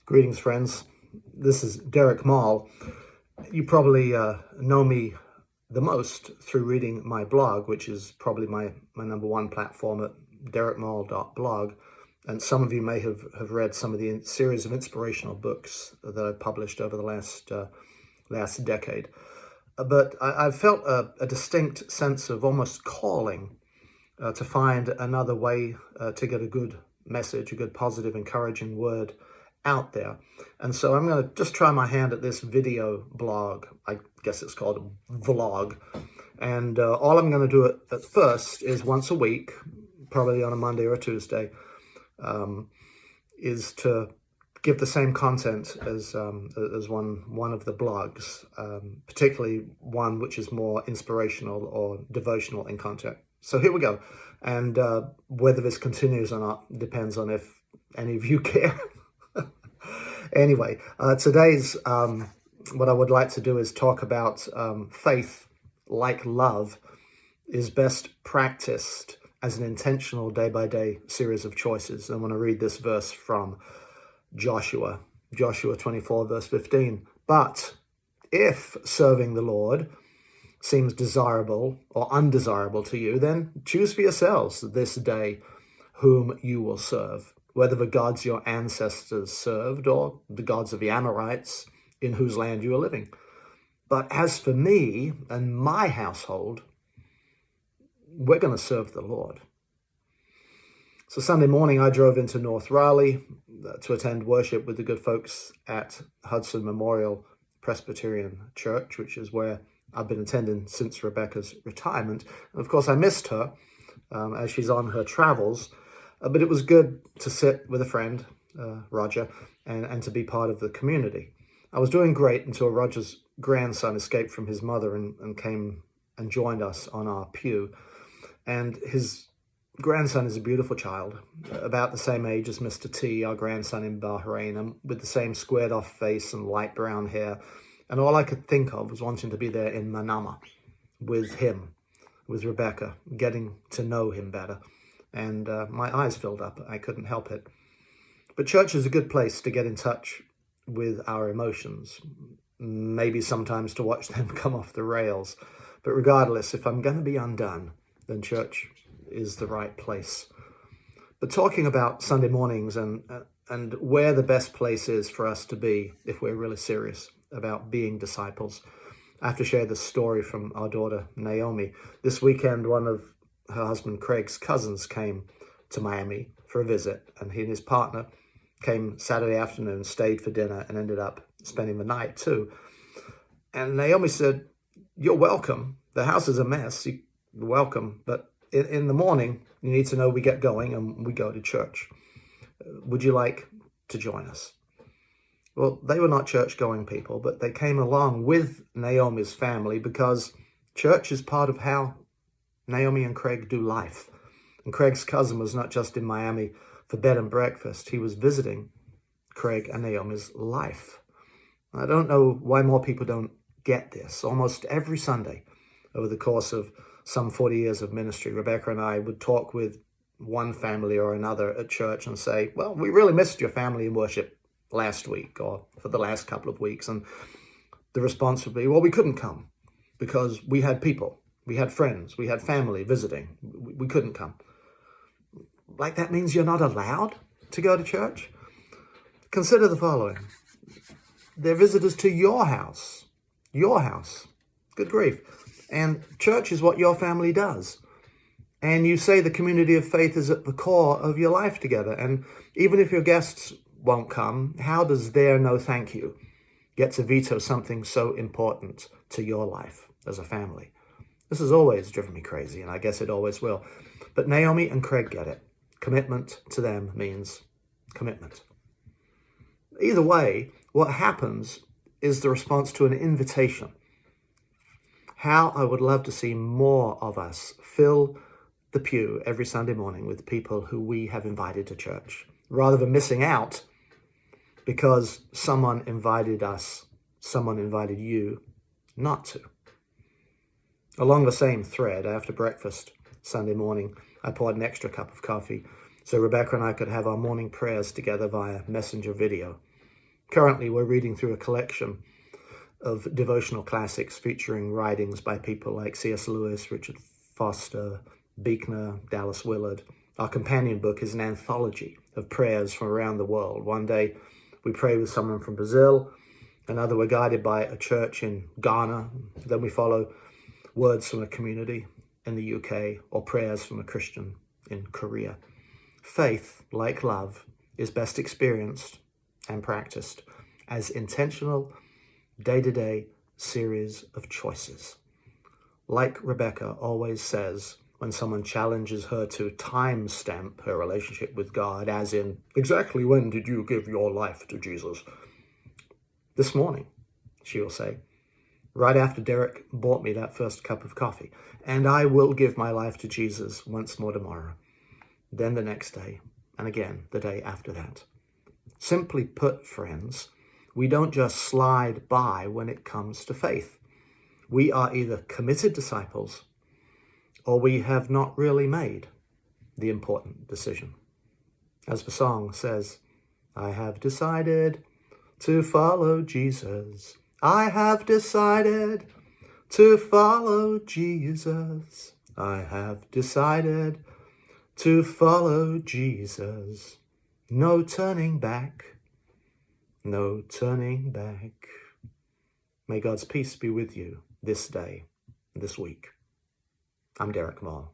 Greetings, friends. This is Derek Maul. You probably know me the most through reading my blog, which is probably my number one platform at derekmaul.blog. And some of you may have read some of the series of inspirational books that I've published over the last decade. But I've felt a distinct sense of almost calling to find another way to get a good message, a good, positive, encouraging word out there. And so I'm going to just try my hand at this video blog. I guess it's called a vlog. And all I'm going to do at first is once a week, probably on a Monday or a Tuesday, is to give the same content as one of the blogs, particularly one which is more inspirational or devotional in content. So here we go. And whether this continues or not depends on if any of you care. Anyway, today's, what I would like to do is talk about faith, like love, is best practiced as an intentional day-by-day series of choices. I want to read this verse from Joshua 24, verse 15. But if serving the Lord seems desirable or undesirable to you, then choose for yourselves this day whom you will serve, whether the gods your ancestors served or the gods of the Amorites in whose land you are living. But as for me and my household, we're going to serve the Lord. So Sunday morning, I drove into North Raleigh to attend worship with the good folks at Hudson Memorial Presbyterian Church, which is where I've been attending since Rebecca's retirement. And of course, I missed her as she's on her travels, but it was good to sit with a friend, Roger, and to be part of the community. I was doing great until Roger's grandson escaped from his mother and came and joined us on our pew. And his grandson is a beautiful child, about the same age as Mr. T, our grandson in Bahrain, and with the same squared-off face and light brown hair. And all I could think of was wanting to be there in Manama with him, with Rebecca, getting to know him better. And my eyes filled up. I couldn't help it. But church is a good place to get in touch with our emotions, maybe sometimes to watch them come off the rails. But regardless, if I'm going to be undone, then church is the right place. But talking about Sunday mornings and where the best place is for us to be if we're really serious about being disciples, I have to share this story from our daughter, Naomi. This weekend, one of her husband Craig's cousins came to Miami for a visit, and he and his partner came Saturday afternoon, stayed for dinner, and ended up spending the night too. And Naomi said, "You're welcome. The house is a mess. You're welcome. But in the morning, you need to know we get going and we go to church. Would you like to join us?" Well, they were not church-going people, but they came along with Naomi's family because church is part of how Naomi and Craig do life. And Craig's cousin was not just in Miami for bed and breakfast. He was visiting Craig and Naomi's life. I don't know why more people don't get this. Almost every Sunday over the course of some 40 years of ministry, Rebecca and I would talk with one family or another at church and say, well, we really missed your family in worship last week or for the last couple of weeks. And the response would be, well, we couldn't come because we had people. We had friends, we had family visiting. We couldn't come. Like that means you're not allowed to go to church? Consider the following. They're visitors to your house. Your house. Good grief. And church is what your family does. And you say the community of faith is at the core of your life together. And even if your guests won't come, how does their no thank you get to veto something so important to your life as a family? This has always driven me crazy, and I guess it always will. But Naomi and Craig get it. Commitment to them means commitment. Either way, what happens is the response to an invitation. How I would love to see more of us fill the pew every Sunday morning with people who we have invited to church, rather than missing out because someone invited us, someone invited you not to. Along the same thread, after breakfast Sunday morning, I poured an extra cup of coffee so Rebecca and I could have our morning prayers together via messenger video. Currently, we're reading through a collection of devotional classics featuring writings by people like C.S. Lewis, Richard Foster, Buechner, Dallas Willard. Our companion book is an anthology of prayers from around the world. One day we pray with someone from Brazil, another we're guided by a church in Ghana, then we follow words from a community in the UK or prayers from a Christian in Korea. Faith, like love, is best experienced and practiced as intentional, day-to-day series of choices. Like Rebecca always says when someone challenges her to timestamp her relationship with God, as in, exactly when did you give your life to Jesus? This morning, she will say, right after Derek bought me that first cup of coffee. And I will give my life to Jesus once more tomorrow. Then the next day, and again the day after that. Simply put, friends, we don't just slide by when it comes to faith. We are either committed disciples or we have not really made the important decision. As the song says, I have decided to follow Jesus. I have decided to follow Jesus. I have decided to follow Jesus. No turning back. No turning back. May God's peace be with you this day, this week. I'm Derek Maul.